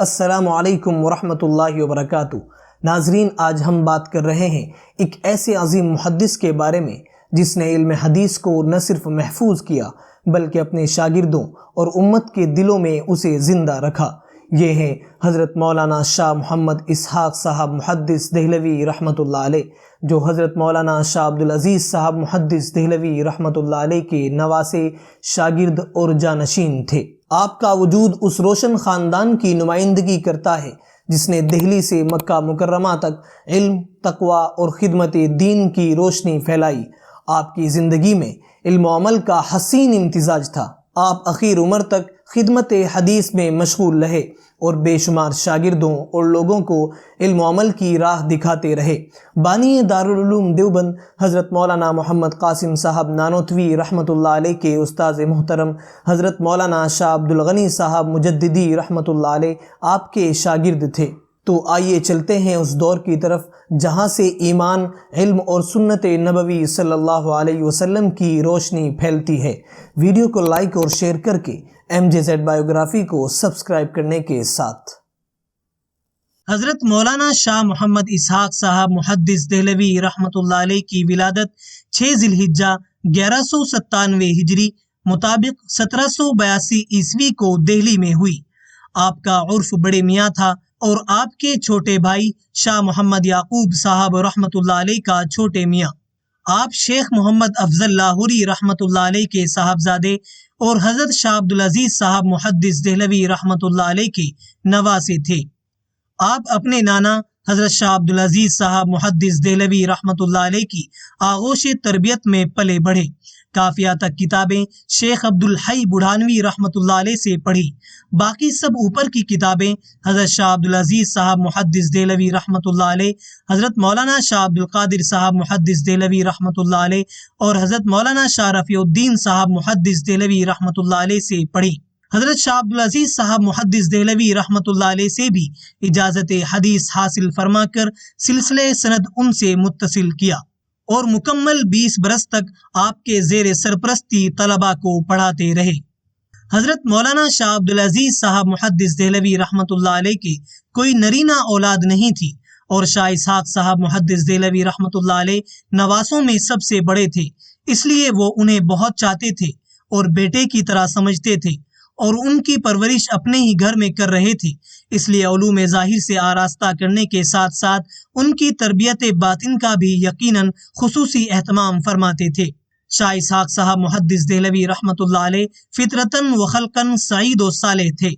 السلام علیکم ورحمۃ اللہ وبرکاتہ۔ ناظرین، آج ہم بات کر رہے ہیں ایک ایسے عظیم محدث کے بارے میں جس نے علم حدیث کو نہ صرف محفوظ کیا بلکہ اپنے شاگردوں اور امت کے دلوں میں اسے زندہ رکھا۔ یہ ہیں حضرت مولانا شاہ محمد اسحاق صاحب محدث دہلوی رحمۃ اللہ علیہ، جو حضرت مولانا شاہ عبدالعزیز صاحب محدث دہلوی رحمۃ اللہ علیہ کے نواسے، شاگرد اور جانشین تھے۔ آپ کا وجود اس روشن خاندان کی نمائندگی کرتا ہے جس نے دہلی سے مکہ مکرمہ تک علم، تقوی اور خدمت دین کی روشنی پھیلائی۔ آپ کی زندگی میں علم و عمل کا حسین امتزاج تھا۔ آپ اخیر عمر تک خدمت حدیث میں مشغول رہے اور بے شمار شاگردوں اور لوگوں کو علم و عمل کی راہ دکھاتے رہے۔ بانی دارالعلوم دیوبند حضرت مولانا محمد قاسم صاحب نانوتوی رحمۃ اللہ علیہ کے استاذ محترم حضرت مولانا شاہ عبدالغنی صاحب مجددی رحمۃ اللہ علیہ آپ کے شاگرد تھے۔ تو آئیے چلتے ہیں اس دور کی طرف جہاں سے ایمان، علم اور سنت نبوی صلی اللہ علیہ وسلم کی روشنی پھیلتی ہے۔ ویڈیو کو لائک اور شیئر کر کے MJZ بایوگرافی کو سبسکرائب کرنے کے ساتھ۔ حضرت مولانا شاہ محمد اسحاق صاحب محدث دہلوی رحمۃ اللہ علیہ کی ولادت 6 ذی الحجہ 1197 ہجری مطابق 1782 عیسوی کو دہلی میں ہوئی۔ آپ کا عرف بڑے میاں تھا اور آپ کے چھوٹے بھائی شاہ محمد یعقوب صاحب رحمۃ اللہ علیہ کا چھوٹے میاں۔ آپ شیخ محمد افضل لاہوری رحمۃ اللہ علیہ کے صاحبزادے اور حضرت شاہ عبدالعزیز صاحب محدث دہلوی رحمۃ اللہ علیہ کے نواسے تھے۔ آپ اپنے نانا حضرت شاہ عبدالعزیز صاحب محدث دہلوی رحمۃ اللہ علیہ کی آغوش تربیت میں پلے بڑھے۔ کافیہ تک کتابیں شیخ عبدالحی بڑھانوی رحمۃ اللہ علیہ سے پڑھی۔ باقی سب اوپر کی کتابیں حضرت شاہ عبدالعزیز صاحب محدث دہلوی رحمۃ اللہ علیہ، حضرت مولانا شاہ عبدالقادر صاحب محدث دہلوی رحمۃ اللہ علیہ اور حضرت مولانا شاہ رفیع الدین صاحب محدث دہلوی رحمۃ اللہ علیہ سے پڑھی۔ حضرت شاہ عبدالعزیز صاحب محدث دہلوی رحمۃ اللہ علیہ سے بھی اجازت حدیث حاصل فرما کر سلسلہ سند ان سے متصل کیا اور مکمل 20 برس تک آپ کے زیر سرپرستی طلباء کو پڑھاتے رہے۔ حضرت مولانا شاہ عبدالعزیز صاحب محدث دہلوی رحمۃ اللہ علیہ کے کوئی نرینہ اولاد نہیں تھی اور شاہ اسحاق صاحب محدث دہلوی رحمۃ اللہ علیہ نواسوں میں سب سے بڑے تھے، اس لیے وہ انہیں بہت چاہتے تھے اور بیٹے کی طرح سمجھتے تھے اور ان کی پرورش اپنے ہی گھر میں کر رہے تھے، اس لیے علوم ظاہر سے آراستہ کرنے کے ساتھ ساتھ ان کی تربیت باطن کا بھی یقیناً خصوصی اہتمام فرماتے تھے۔ شاہ اسحاق صاحب محدث دہلوی رحمۃ اللہ علیہ فطرتاً و خلقاً سعید و صالح تھے۔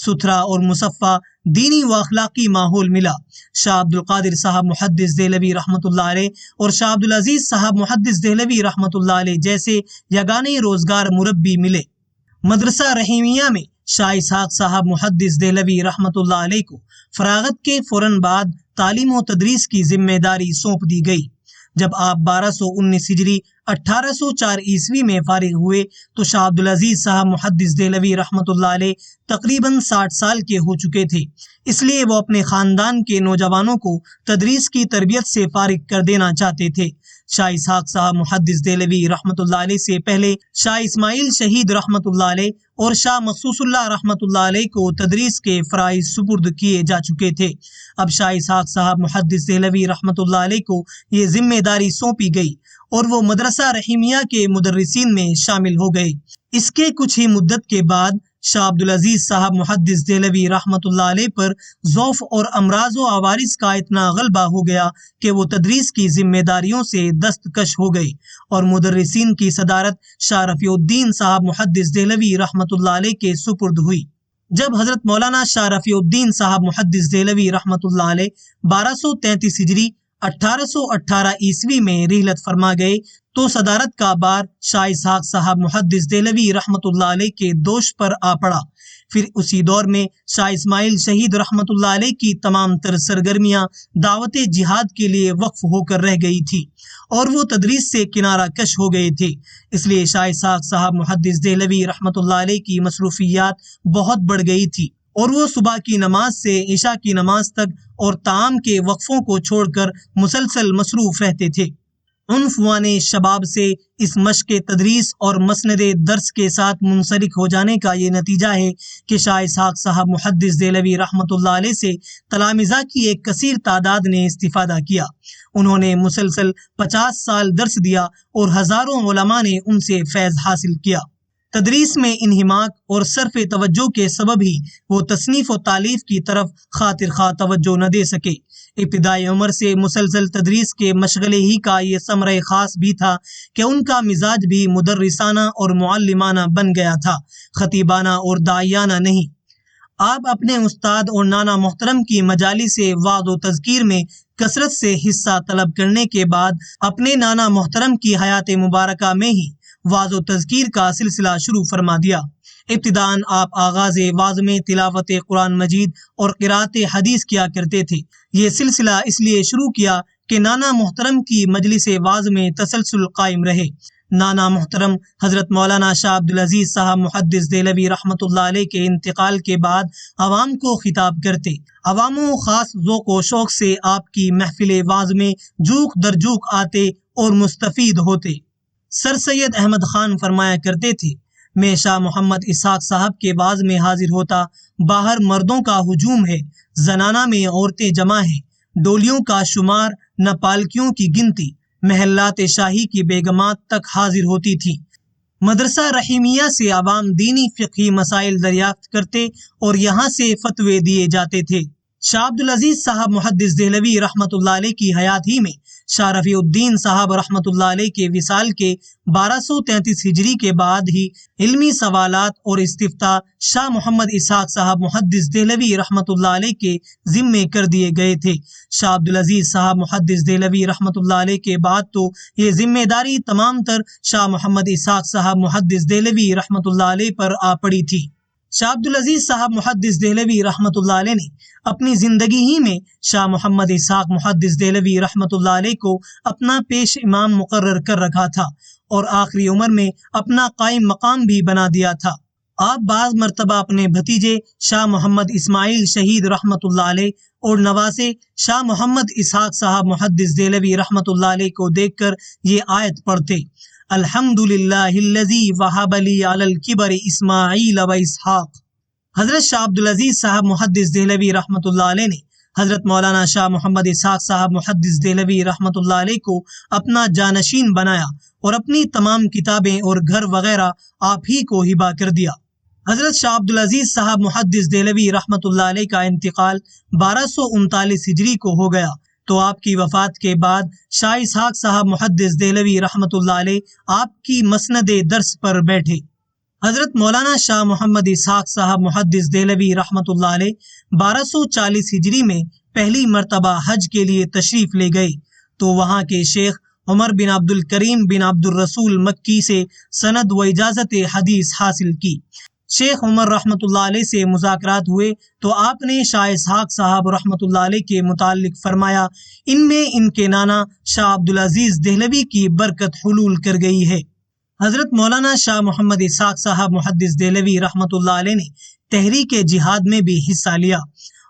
ستھرا اور مصفا دینی و اخلاقی ماحول ملا۔ شاہ عبدالقادر صاحب محدث دہلوی رحمۃ اللہ علیہ اور شاہ عبدالعزیز صاحب محدث دہلوی رحمۃ اللہ علیہ جیسے یگانہ روزگار مربی ملے۔ مدرسہ رحیمیہ میں شاہ اسحاق صاحب محدث دہلوی رحمۃ اللہ علیہ کو فراغت کے فوراً بعد تعلیم و تدریس کی ذمہ داری سونپ دی گئی۔ جب آپ 1219 ہجری 1804 عیسوی میں فارغ ہوئے تو شاہ عبدالعزیز صاحب محدث دہلوی رحمۃ اللہ علیہ تقریباً 60 سال کے ہو چکے تھے، اس لیے وہ اپنے خاندان کے نوجوانوں کو تدریس کی تربیت سے فارغ کر دینا چاہتے تھے۔ شاہ اسحاق صاحب محدث دہلوی رحمۃ اللہ علیہ سے پہلے شاہ اسماعیل شہید رحمۃ اللہ علیہ اور شاہ مخصوص اللہ رحمۃ اللہ علیہ کو تدریس کے فرائض سپرد کیے جا چکے تھے۔ اب شاہ اسحاق صاحب محدث دہلوی رحمۃ اللہ علیہ کو یہ ذمہ داری سونپی گئی اور وہ مدرسہ رحیمیہ کے مدرسین میں شامل ہو گئے۔ اس کے کچھ ہی مدت کے بعد شاہ عبدالعزیز صاحب محدث دہلوی رحمۃ اللہ علیہ پر ضعف اور امراض و عوارض کا اتنا غلبہ ہو گیا کہ وہ تدریس کی ذمہ داریوں سے دستکش ہو گئے اور مدرسین کی صدارت شاہ رفیع الدین صاحب محدث دہلوی رحمۃ اللہ علیہ کے سپرد ہوئی۔ جب حضرت مولانا شاہ رفیع الدین صاحب محدث دہلوی رحمۃ اللہ علیہ 1233 ہجری 1818 عیسوی میں رحلت فرما گئے تو صدارت کا بار شاہ اسحاق صاحب محدث دہلوی رحمۃ اللہ علیہ کے دوش پر آ پڑا۔ پھر اسی دور میں شاہ اسماعیل شہید رحمۃ اللہ علیہ کی تمام تر سرگرمیاں دعوت جہاد کے لیے وقف ہو کر رہ گئی تھی اور وہ تدریس سے کنارہ کش ہو گئے تھے، اس لیے شاہ اسحاق صاحب محدث دہلوی رحمۃ اللہ علیہ کی مصروفیات بہت بڑھ گئی تھی اور وہ صبح کی نماز سے عشاء کی نماز تک اور طعام کے وقفوں کو چھوڑ کر مسلسل مصروف رہتے تھے۔ عنفوان شباب سے اس مشق تدریس اور مسند درس کے ساتھ منسلک ہو جانے کا یہ نتیجہ ہے کہ شاہ اسحاق صاحب محدث دہلوی رحمۃ اللہ علیہ سے تلامذہ کی ایک کثیر تعداد نے استفادہ کیا۔ انہوں نے مسلسل 50 سال درس دیا اور ہزاروں علماء نے ان سے فیض حاصل کیا۔ تدریس میں انہماک اور صرف توجہ کے سبب ہی وہ تصنیف و تالیف کی طرف خاطر خواہ توجہ نہ دے سکے۔ ابتدائی عمر سے مسلسل تدریس کے مشغلے ہی کا یہ ثمرہ خاص بھی تھا کہ ان کا مزاج بھی مدرسانہ اور معلمانہ بن گیا تھا، خطیبانہ اور داعیانہ نہیں۔ آپ اپنے استاد اور نانا محترم کی مجالس سے وعظ و تذکیر میں کثرت سے حصہ طلب کرنے کے بعد اپنے نانا محترم کی حیات مبارکہ میں ہی وعظ و تذکیر کا سلسلہ شروع فرما دیا۔ ابتداً آپ آغاز وعظ میں تلاوت قرآن مجید اور قرأت حدیث کیا کرتے تھے۔ یہ سلسلہ اس لیے شروع کیا کہ نانا محترم کی مجلس وعظ میں تسلسل قائم رہے۔ نانا محترم حضرت مولانا شاہ عبدالعزیز صاحب محدث دہلوی رحمۃ اللہ علیہ کے انتقال کے بعد عوام کو خطاب کرتے۔ عوام و خاص ذوق و شوق سے آپ کی محفل وعظ میں جوک در جوک آتے اور مستفید ہوتے۔ سر سید احمد خان فرمایا کرتے تھے، میں شاہ محمد اسحاق صاحب کے وعظ میں حاضر ہوتا، باہر مردوں کا ہجوم ہے، زنانہ میں عورتیں جمع ہیں، ڈولیوں کا شمار نہ پالکیوں کی گنتی، محلات شاہی کی بیگمات تک حاضر ہوتی تھی۔ مدرسہ رحیمیہ سے عوام دینی فقہی مسائل دریافت کرتے اور یہاں سے فتوے دیے جاتے تھے۔ شاہ عبدالعزیز صاحب محدث دہلوی رحمۃ اللہ علیہ کی حیات ہی میں شاہ رفیع الدین صاحب رحمۃ اللہ علیہ کے وصال کے 1233 ہجری کے بعد ہی علمی سوالات اور استفتاء شاہ محمد اسحاق صاحب محدث دہلوی رحمۃ اللہ علیہ کے ذمے کر دیے گئے تھے۔ شاہ عبدالعزیز صاحب محدث دہلوی رحمۃ اللہ علیہ کے بعد تو یہ ذمہ داری تمام تر شاہ محمد اسحاق صاحب محدث دہلوی رحمۃ اللہ علیہ پر آ پڑی تھی۔ شاہ عبدالعزیز صاحب محدث دہلوی رحمۃ اللہ علیہ نے اپنی زندگی ہی میں شاہ محمد اسحاق محدث دہلوی رحمۃ اللہ علیہ کو اپنا پیش امام مقرر کر رکھا تھا اور آخری عمر میں اپنا قائم مقام بھی بنا دیا تھا۔ آپ بعض مرتبہ اپنے بھتیجے شاہ محمد اسماعیل شہید رحمۃ اللہ علیہ اور نواسے شاہ محمد اسحاق صاحب محدث دہلوی رحمۃ اللہ علیہ کو دیکھ کر یہ آیت پڑھتے، الحمدللہ الذی وہب لی علی الکبر اسماعیل و اسحاق۔ حضرت شاہ عبدالعزیز صاحب محدث دہلوی رحمۃ اللہ علیہ نے حضرت مولانا شاہ محمد اسحاق صاحب محدث دہلوی رحمۃ اللہ علیہ کو اپنا جانشین بنایا اور اپنی تمام کتابیں اور گھر وغیرہ آپ ہی کو ہبہ کر دیا۔ حضرت شاہ عبدالعزیز صاحب محدث دہلوی رحمۃ اللہ علیہ کا انتقال 1239 ہجری کو ہو گیا تو آپ کی وفات کے بعد شاہ اسحاق صاحب محدث دہلوی رحمۃ اللہ علیہ آپ کی مسند درس پر بیٹھے۔ حضرت مولانا شاہ محمد اسحاق صاحب محدث دہلوی رحمۃ اللہ علیہ 1240 ہجری میں پہلی مرتبہ حج کے لیے تشریف لے گئے تو وہاں کے شیخ عمر بن عبد الکریم بن عبد الرسول مکی سے سند و اجازت حدیث حاصل کی۔ شیخ عمر رحمۃ اللہ علیہ سے مذاکرات ہوئے تو آپ نے شاہ اسحاق صاحب رحمۃ اللہ علیہ کے متعلق فرمایا، ان میں ان کے نانا شاہ عبدالعزیز دہلوی کی برکت حلول کر گئی ہے۔ حضرت مولانا شاہ محمد اسحاق صاحب محدث دہلوی رحمۃ اللہ علیہ نے تحریک جہاد میں بھی حصہ لیا۔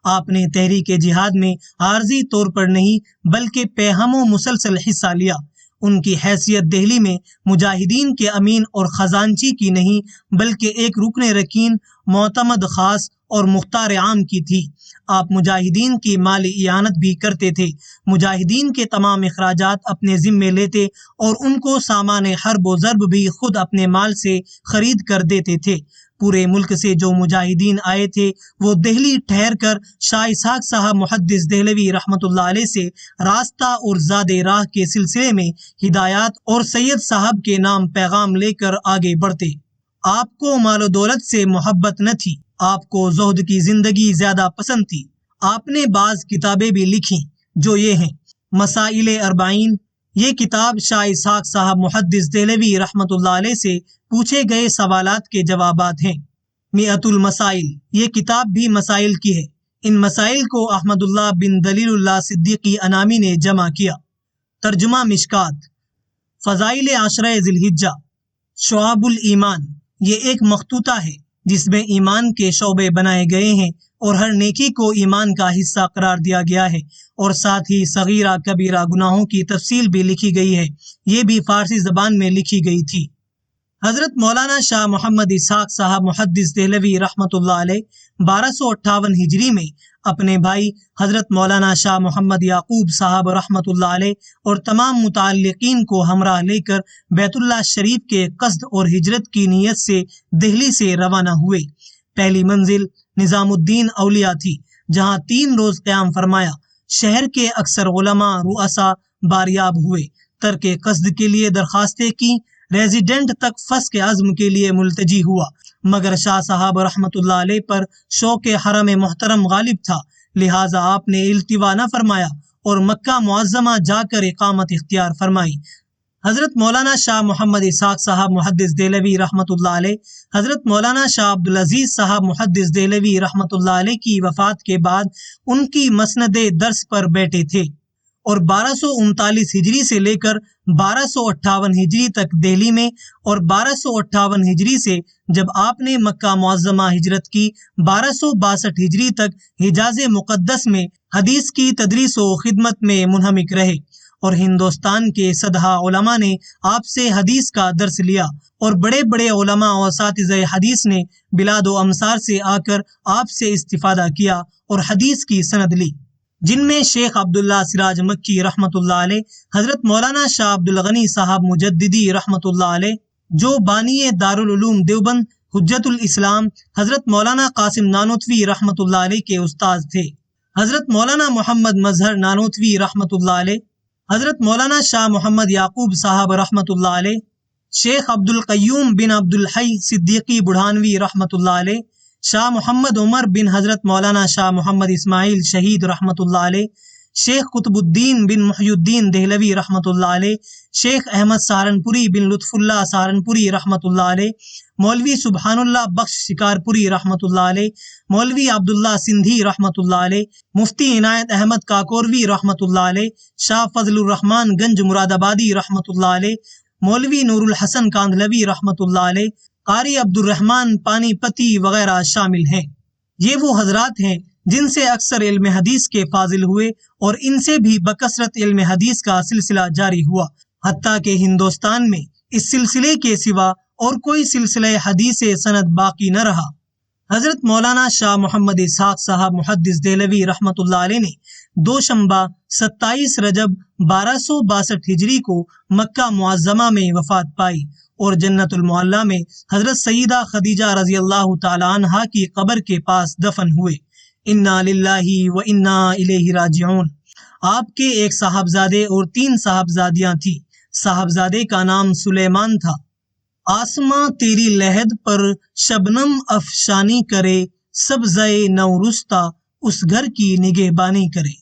آپ نے تحریک جہاد میں عارضی طور پر نہیں بلکہ پیہم و مسلسل حصہ لیا۔ ان کی حیثیت دہلی میں مجاہدین کے امین اور خزانچی کی نہیں بلکہ ایک رکن رکین، معتمد خاص اور مختار عام کی تھی۔ آپ مجاہدین کی مالی اعانت بھی کرتے تھے، مجاہدین کے تمام اخراجات اپنے ذمے لیتے اور ان کو سامان حرب و ضرب بھی خود اپنے مال سے خرید کر دیتے تھے۔ پورے ملک سے جو مجاہدین آئے تھے وہ دہلی ٹھہر کر شاہ اسحاق صاحب محدث دہلوی رحمۃ اللہ علیہ سے راستہ اور زاد راہ کے سلسلے میں ہدایات اور سید صاحب کے نام پیغام لے کر آگے بڑھتے۔ آپ کو مال و دولت سے محبت نہ تھی، آپ کو زہد کی زندگی زیادہ پسند تھی۔ آپ نے بعض کتابیں بھی لکھیں جو یہ ہیں، مسائل اربعین، یہ کتاب شاہ اسحاق صاحب محدث دہلوی رحمۃ اللہ علیہ سے پوچھے گئے سوالات کے جوابات ہیں۔ مئۃ المسائل، یہ کتاب بھی مسائل کی ہے۔ ان مسائل کو احمد اللہ بن دلیل اللہ صدیقی انامی نے جمع کیا۔ ترجمہ مشکات، فضائل عشرہ ذی الحجہ، شعب الایمان، یہ ایک مخطوطہ ہے جس میں ایمان کے شعبے بنائے گئے ہیں اور ہر نیکی کو ایمان کا حصہ قرار دیا گیا ہے، اور ساتھ ہی صغیرہ کبیرہ گناہوں کی تفصیل بھی لکھی گئی ہے، یہ بھی فارسی زبان میں لکھی گئی تھی۔ حضرت مولانا شاہ محمد اسحاق صاحب محدث دہلوی رحمۃ اللہ علیہ 1258 ہجری میں اپنے بھائی حضرت مولانا شاہ محمد یعقوب صاحب رحمۃ اللہ علیہ اور تمام متعلقین کو ہمراہ لے کر بیت اللہ شریف کے قصد اور ہجرت کی نیت سے دہلی سے روانہ ہوئے۔ پہلی منزل نظام الدین اولیاء تھی، جہاں 3 روز قیام فرمایا۔ شہر کے اکثر علماء رؤسا باریاب ہوئے، ترک قصد کے لیے درخواستیں کی، ریزیڈنٹ تک فسق عزم کے لیے ملتجی ہوا، مگر شاہ صاحب رحمۃ اللہ علیہ پر شوق حرم محترم غالب تھا، لہٰذا آپ نے التوا نہ فرمایا اور مکہ معظمہ جا کر اقامت اختیار فرمائی۔ حضرت مولانا شاہ محمد اسحاق صاحب محدث دہلوی رحمۃ اللہ علیہ حضرت مولانا شاہ عبدالعزیز صاحب محدث دہلوی رحمۃ اللہ علیہ کی وفات کے بعد ان کی مسند درس پر بیٹھے تھے، اور 1239 ہجری سے لے کر 1258 ہجری تک دہلی میں، اور 1258 ہجری سے جب آپ نے مکہ معظمہ ہجرت کی 1262 ہجری تک حجاز مقدس میں حدیث کی تدریس و خدمت میں منہمک رہے، اور ہندوستان کے صدہا علماء نے آپ سے حدیث کا درس لیا، اور بڑے بڑے علماء و اساتذہ حدیث نے بلاد و امصار سے آ کر آپ سے استفادہ کیا اور حدیث کی سند لی، جن میں شیخ عبداللہ سراج مکی رحمۃ اللہ علیہ، حضرت مولانا شاہ عبدالغنی صاحب مجددی رحمۃ اللہ علیہ جو بانی دارالعلوم دیوبند حجت الاسلام، حضرت مولانا قاسم نانوتوی رحمۃ اللہ علیہ کے استاذ تھے، حضرت مولانا محمد مظہر نانوتوی رحمۃ اللہ علیہ، حضرت مولانا شاہ محمد یعقوب صاحب رحمۃ اللہ علیہ، شیخ عبد القیوم بن عبد الحی صدیقی بڑھانوی رحمۃ اللہ علیہ، شاہ محمد عمر بن حضرت مولانا شاہ محمد اسماعیل شہید رحمۃ اللہ علیہ، شیخ قطب الدین بن محی الدین دہلوی رحمۃ اللہ علیہ، شیخ احمد سہارنپوری بن لطف اللہ سہارنپوری رحمۃ اللہ علیہ، مولوی سبحان اللہ بخش شکارپوری رحمۃ اللہ علیہ، مولوی عبداللہ سندھی رحمۃ اللہ علیہ، مفتی عنایت احمد کاکوروی رحمۃ اللہ علیہ، شاہ فضل الرحمن گنج مراد آبادی رحمۃ اللہ علیہ، مولوی نور الحسن کاندھلوی رحمۃ اللہ علیہ، قاری عبد الرحمن پانی پتی وغیرہ شامل ہیں۔ یہ وہ حضرات ہیں جن سے اکثر علم حدیث کے فاضل ہوئے، اور ان سے بھی بکثرت علم حدیث کا سلسلہ جاری ہوا، حتیٰ کہ ہندوستان میں اس سلسلے کے سوا اور کوئی سلسلہ حدیث سند باقی نہ رہا۔ حضرت مولانا شاہ محمد اسحاق صاحب محدث دہلوی رحمۃ اللہ علیہ نے دوشنبہ 27 رجب 1262 ہجری کو مکہ معظمہ میں وفات پائی، اور جنت المعلیٰ میں حضرت سیدہ خدیجہ رضی اللہ تعالی عنہا کی قبر کے پاس دفن ہوئے۔ انا للہ و انا الیہ راجعون۔ آپ کے ایک صاحبزادے اور 3 صاحبزادیاں تھیں۔ صاحبزادے کا نام سلیمان تھا۔ آسماں تیری لحد پر شبنم افشانی کرے، سبزے نو رستہ اس گھر کی نگہبانی کرے۔